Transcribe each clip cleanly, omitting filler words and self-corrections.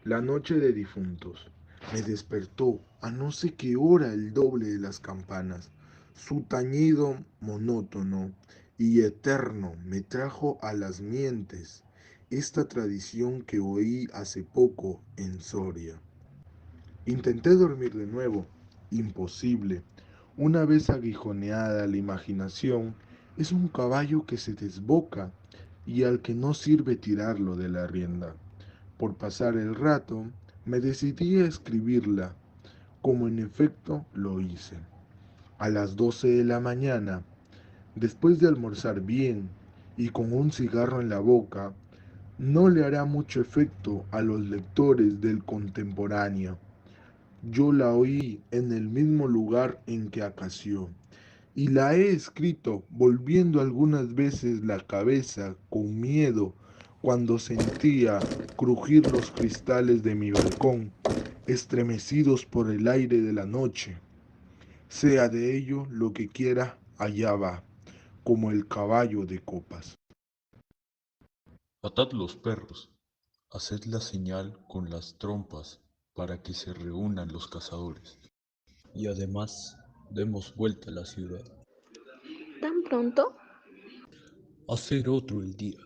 La noche de difuntos. Me despertó a no sé qué hora el doble de las campanas. Su tañido monótono y eterno me trajo a las mientes esta tradición que oí hace poco en Soria. Intenté dormir de nuevo. Imposible. Una vez aguijoneada la imaginación, es un caballo que se desboca y al que no sirve tirarlo de la rienda. Por pasar el rato, me decidí a escribirla, como en efecto lo hice. A las 12 de la mañana, después de almorzar bien y con un cigarro en la boca, no le hará mucho efecto a los lectores del contemporáneo. Yo la oí en el mismo lugar en que acació, y la he escrito volviendo algunas veces la cabeza con miedo cuando sentía crujir los cristales de mi balcón, estremecidos por el aire de la noche. Sea de ello lo que quiera, allá va, como el caballo de copas. Atad los perros, haced la señal con las trompas para que se reúnan los cazadores. Y además, demos vuelta a la ciudad. ¿Tan pronto? Hacer otro el día.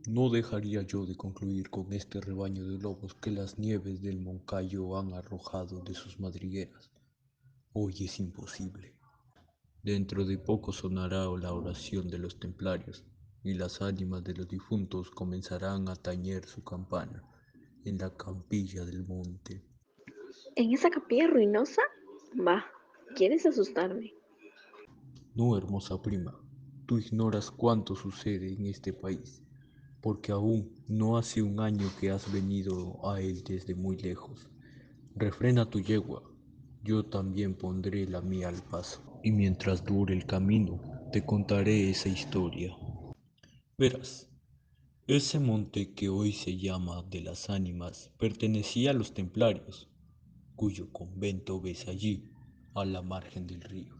No dejaría yo de concluir con este rebaño de lobos que las nieves del Moncayo han arrojado de sus madrigueras. Hoy es imposible. Dentro de poco sonará la oración de los templarios, y las ánimas de los difuntos comenzarán a tañer su campana en la campilla del monte. ¿En esa capilla ruinosa? Va, ¿quieres asustarme? No, hermosa prima, tú ignoras cuánto sucede en este país, porque aún no hace un año que has venido a él desde muy lejos. Refrena tu yegua, yo también pondré la mía al paso, y mientras dure el camino, te contaré esa historia. Verás, ese monte que hoy se llama de las Ánimas pertenecía a los templarios, cuyo convento ves allí, a la margen del río.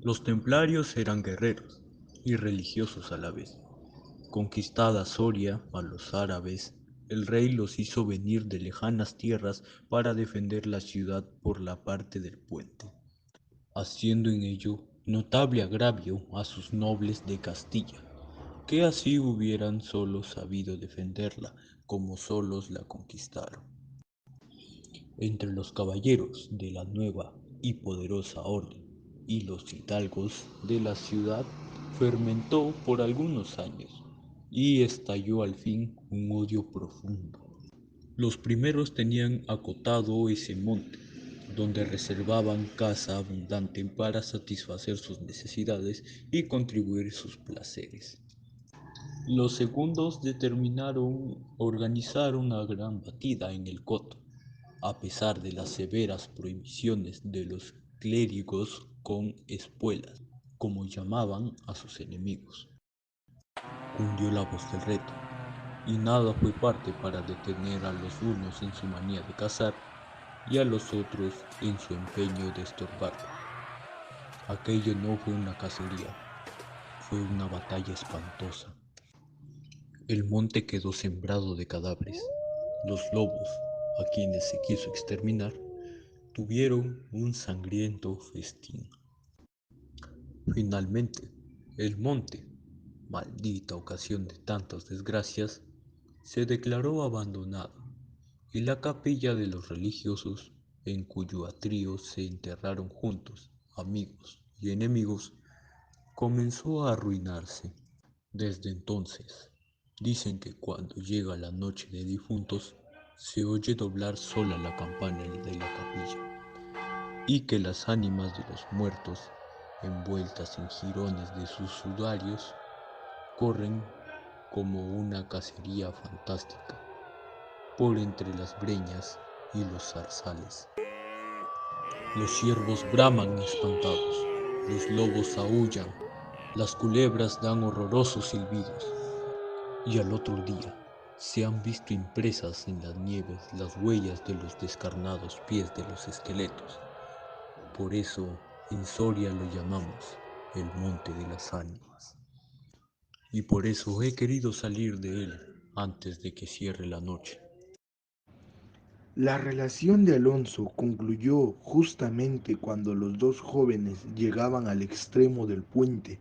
Los templarios eran guerreros y religiosos a la vez. Conquistada Soria a los árabes, el rey los hizo venir de lejanas tierras para defender la ciudad por la parte del puente, haciendo en ello notable agravio a sus nobles de Castilla, que así hubieran solo sabido defenderla como solos la conquistaron. Entre los caballeros de la nueva y poderosa orden y los hidalgos de la ciudad fermentó por algunos años y estalló al fin un odio profundo. Los primeros tenían acotado ese monte, donde reservaban caza abundante para satisfacer sus necesidades y contribuir sus placeres. Los segundos determinaron organizar una gran batida en el coto, a pesar de las severas prohibiciones de los clérigos con espuelas, como llamaban a sus enemigos. Cundió la voz del reto, y nada fue parte para detener a los unos en su manía de cazar y a los otros en su empeño de estorbar. Aquello no fue una cacería, fue una batalla espantosa. El monte quedó sembrado de cadáveres. Los lobos, a quienes se quiso exterminar, tuvieron un sangriento festín. Finalmente, el monte, maldita ocasión de tantas desgracias, se declaró abandonado y la capilla de los religiosos, en cuyo atrio se enterraron juntos amigos y enemigos, comenzó a arruinarse. Desde entonces, dicen que cuando llega la noche de difuntos, se oye doblar sola la campana de la capilla, y que las ánimas de los muertos, envueltas en jirones de sus sudarios, corren como una cacería fantástica por entre las breñas y los zarzales. Los ciervos braman espantados, los lobos aúllan, las culebras dan horrorosos silbidos, y al otro día se han visto impresas en las nieves las huellas de los descarnados pies de los esqueletos. Por eso en Soria lo llamamos el Monte de las Ánimas. Y por eso he querido salir de él antes de que cierre la noche. La relación de Alonso concluyó justamente cuando los dos jóvenes llegaban al extremo del puente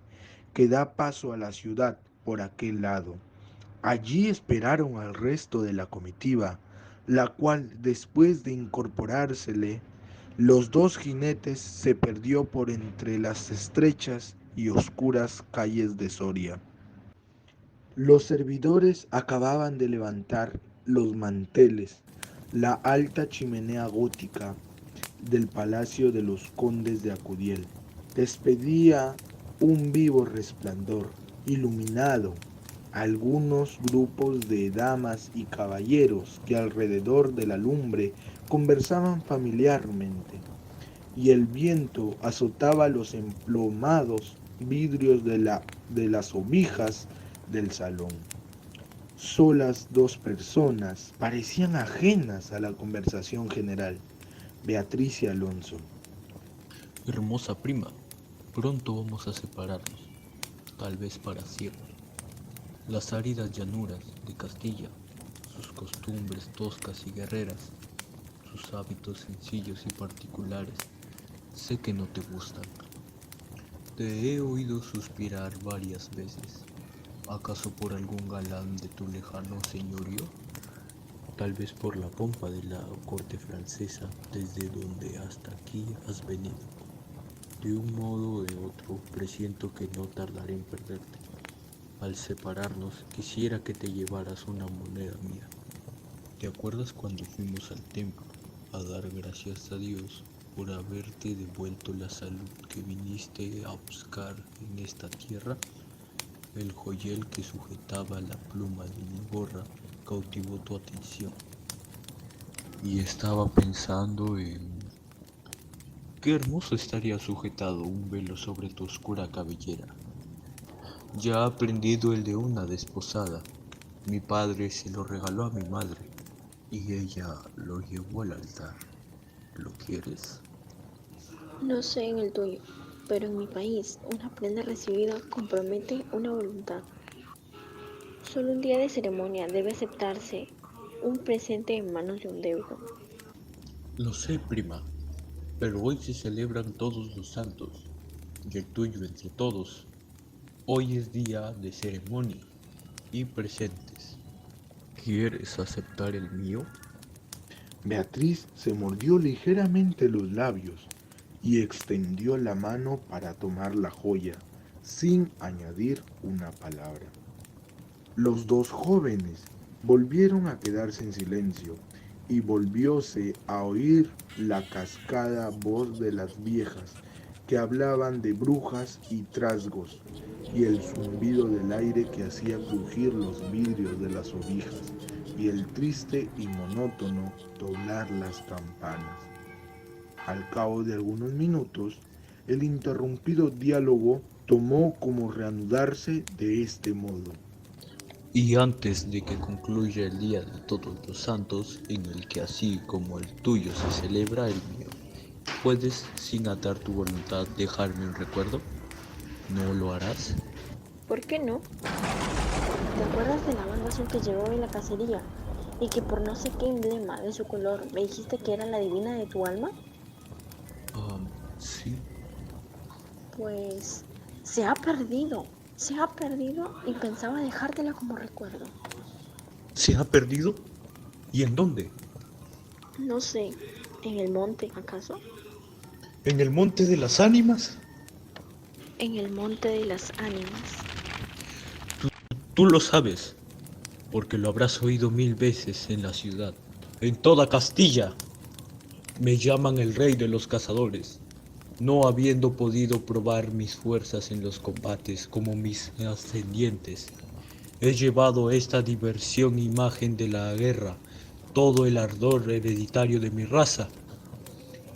que da paso a la ciudad por aquel lado. Allí esperaron al resto de la comitiva, la cual, después de incorporársele, los dos jinetes se perdió por entre las estrechas y oscuras calles de Soria. Los servidores acababan de levantar los manteles, la alta chimenea gótica del palacio de los condes de Acudiel despedía un vivo resplandor, iluminado. Algunos grupos de damas y caballeros que alrededor de la lumbre conversaban familiarmente, y el viento azotaba los emplomados vidrios de las obijas del salón. Solas dos personas parecían ajenas a la conversación general, Beatriz y Alonso. Hermosa prima, pronto vamos a separarnos, tal vez para siempre. Las áridas llanuras de Castilla, sus costumbres toscas y guerreras, sus hábitos sencillos y particulares, sé que no te gustan. Te he oído suspirar varias veces. ¿Acaso por algún galán de tu lejano señorío? Tal vez por la pompa de la corte francesa desde donde hasta aquí has venido. De un modo o de otro, presiento que no tardaré en perderte. Al separarnos, quisiera que te llevaras una moneda mía. ¿Te acuerdas cuando fuimos al templo a dar gracias a Dios por haberte devuelto la salud que viniste a buscar en esta tierra? El joyel que sujetaba la pluma de mi gorra cautivó tu atención. Y estaba pensando en qué hermoso estaría sujetado un velo sobre tu oscura cabellera. Ya ha aprendido el de una desposada. Mi padre se lo regaló a mi madre y ella lo llevó al altar. ¿Lo quieres? No sé en el tuyo, pero en mi país una prenda recibida compromete una voluntad. Solo un día de ceremonia debe aceptarse un presente en manos de un deudo. Lo sé, prima, pero hoy se celebran todos los santos y el tuyo entre todos. Hoy es día de ceremonia y presentes. ¿Quieres aceptar el mío? Beatriz se mordió ligeramente los labios y extendió la mano para tomar la joya, sin añadir una palabra. Los dos jóvenes volvieron a quedarse en silencio y volvióse a oír la cascada voz de las viejas que hablaban de brujas y trasgos y el zumbido del aire que hacía crujir los vidrios de las obijas y el triste y monótono doblar las campanas. Al cabo de algunos minutos, el interrumpido diálogo tomó como reanudarse de este modo. Y antes de que concluya el día de todos los santos, en el que así como el tuyo se celebra el mío, ¿puedes, sin atar tu voluntad, dejarme un recuerdo? ¿No lo harás? ¿Por qué no? ¿Te acuerdas de la banda azul que llegó de la cacería y que por no sé qué emblema de su color me dijiste que era la divina de tu alma? Sí. Pues se ha perdido y pensaba dejártela como recuerdo. ¿Se ha perdido? ¿Y en dónde? No sé, ¿en el monte acaso? ¿En el monte de las ánimas? En el monte de las ánimas. Tú lo sabes, porque lo habrás oído 1000 veces en la ciudad, en toda Castilla. Me llaman el rey de los cazadores, no habiendo podido probar mis fuerzas en los combates como mis ascendientes. He llevado esta diversión imagen de la guerra, todo el ardor hereditario de mi raza.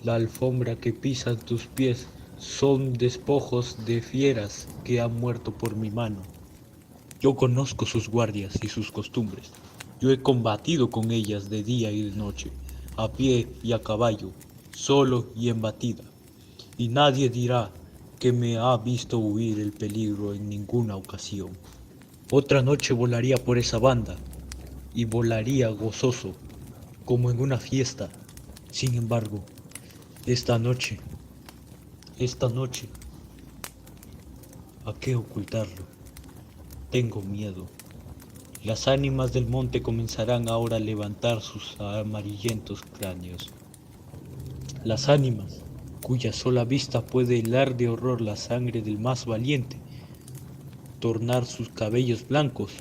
La alfombra que pisan tus pies son despojos de fieras que han muerto por mi mano. Yo conozco sus guardias y sus costumbres. Yo he combatido con ellas de día y de noche, a pie y a caballo, solo y en batida. Y nadie dirá que me ha visto huir el peligro en ninguna ocasión. Otra noche volaría por esa banda y volaría gozoso, como en una fiesta. Sin embargo, esta noche, ¿a qué ocultarlo? Tengo miedo. Las ánimas del monte comenzarán ahora a levantar sus amarillentos cráneos. Las ánimas, cuya sola vista puede helar de horror la sangre del más valiente, tornar sus cabellos blancos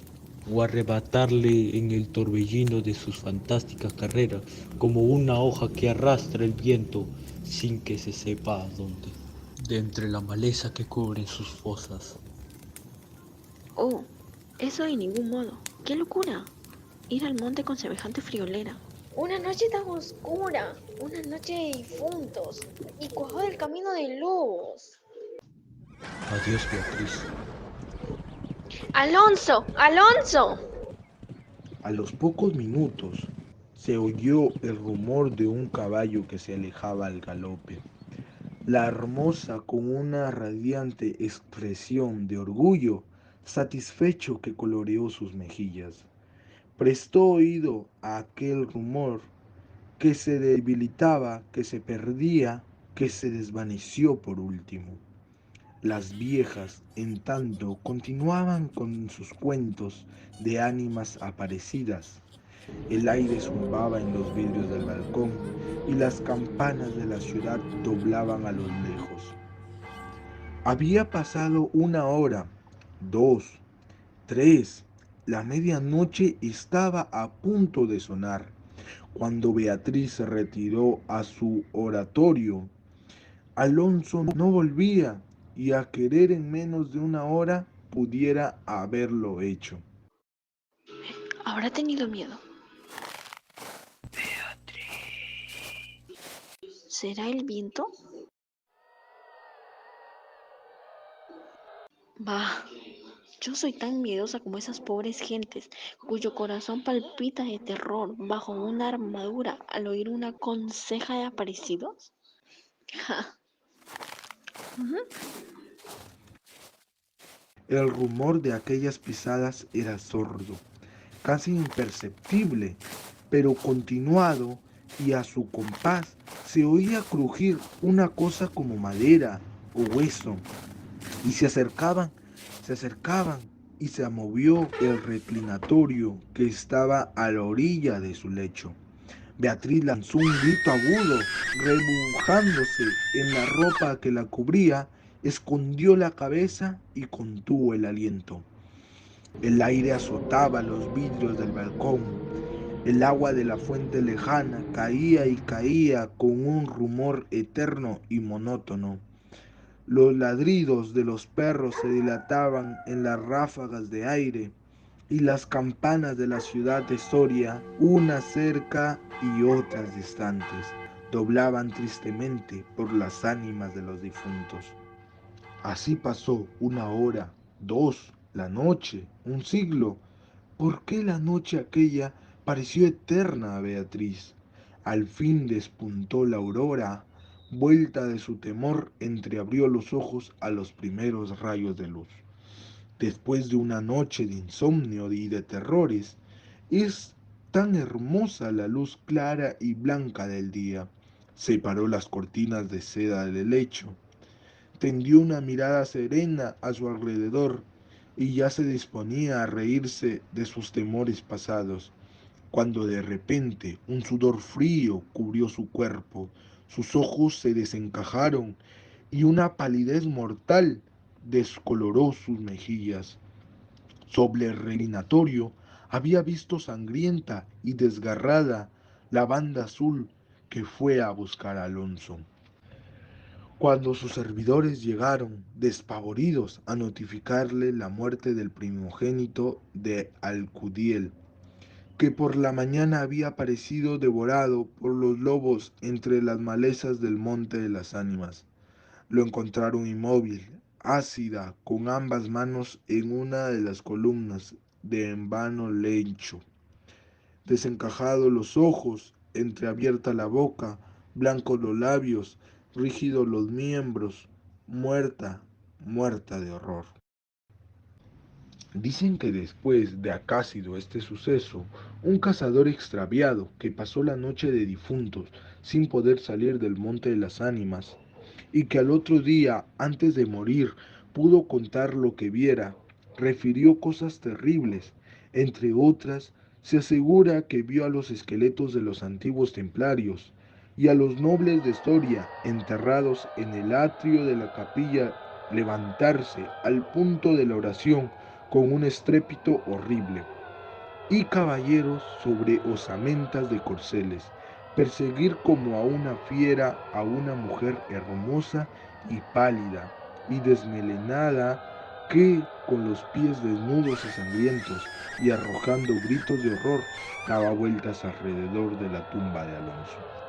o arrebatarle en el torbellino de sus fantásticas carreras como una hoja que arrastra el viento sin que se sepa a dónde, de entre la maleza que cubre sus fosas. Oh, eso de ningún modo. ¡Qué locura! Ir al monte con semejante friolera. Una noche tan oscura, una noche de difuntos y cuajado del camino de lobos. Adiós, Beatriz. ¡Alonso! ¡Alonso! A los pocos minutos se oyó el rumor de un caballo que se alejaba al galope. La hermosa, con una radiante expresión de orgullo, satisfecho que coloreó sus mejillas, prestó oído a aquel rumor que se debilitaba, que se perdía, que se desvaneció por último. Las viejas, en tanto, continuaban con sus cuentos de ánimas aparecidas. El aire zumbaba en los vidrios del balcón y las campanas de la ciudad doblaban a lo lejos. Había pasado una hora, dos, tres. La medianoche estaba a punto de sonar cuando Beatriz se retiró a su oratorio. Alonso no volvía y a querer en menos de una hora pudiera haberlo hecho. ¿Habrá tenido miedo? ¿Será el viento? Bah, yo soy tan miedosa como esas pobres gentes cuyo corazón palpita de terror bajo una armadura al oír una conseja de aparecidos. Ja. Ujú. El rumor de aquellas pisadas era sordo, casi imperceptible, pero continuado, y a su compás se oía crujir una cosa como madera o hueso, y se acercaban, y se movió el reclinatorio que estaba a la orilla de su lecho. Beatriz lanzó un grito agudo, rebujándose en la ropa que la cubría, escondió la cabeza y contuvo el aliento. El aire azotaba los vidrios del balcón. El agua de la fuente lejana caía y caía con un rumor eterno y monótono. Los ladridos de los perros se dilataban en las ráfagas de aire y las campanas de la ciudad de Soria, unas cerca y otras distantes, doblaban tristemente por las ánimas de los difuntos. Así pasó una hora, dos, la noche, un siglo. ¿Por qué la noche aquella pareció eterna a Beatriz? Al fin despuntó la aurora, vuelta de su temor, entreabrió los ojos a los primeros rayos de luz. Después de una noche de insomnio y de terrores, es tan hermosa la luz clara y blanca del día. Separó las cortinas de seda del lecho, tendió una mirada serena a su alrededor y ya se disponía a reírse de sus temores pasados, cuando de repente un sudor frío cubrió su cuerpo, sus ojos se desencajaron y una palidez mortal descoloró sus mejillas. Sobre el reclinatorio había visto sangrienta y desgarrada la banda azul que fue a buscar a Alonso. Cuando sus servidores llegaron, despavoridos, a notificarle la muerte del primogénito de Alcudiel, que por la mañana había aparecido devorado por los lobos entre las malezas del monte de las ánimas, lo encontraron inmóvil, ácida, con ambas manos en una de las columnas de en vano lecho, desencajados los ojos, entreabierta la boca, blancos los labios, rígidos los miembros, muerta, muerta de horror. Dicen que después de acácido este suceso, un cazador extraviado que pasó la noche de difuntos sin poder salir del monte de las ánimas, y que al otro día, antes de morir, pudo contar lo que viera, refirió cosas terribles. Entre otras, se asegura que vio a los esqueletos de los antiguos templarios y a los nobles de Soria enterrados en el atrio de la capilla levantarse al punto de la oración con un estrépito horrible, y caballeros sobre osamentas de corceles, perseguir como a una fiera a una mujer hermosa y pálida y desmelenada que, con los pies desnudos y sangrientos y arrojando gritos de horror, daba vueltas alrededor de la tumba de Alonso.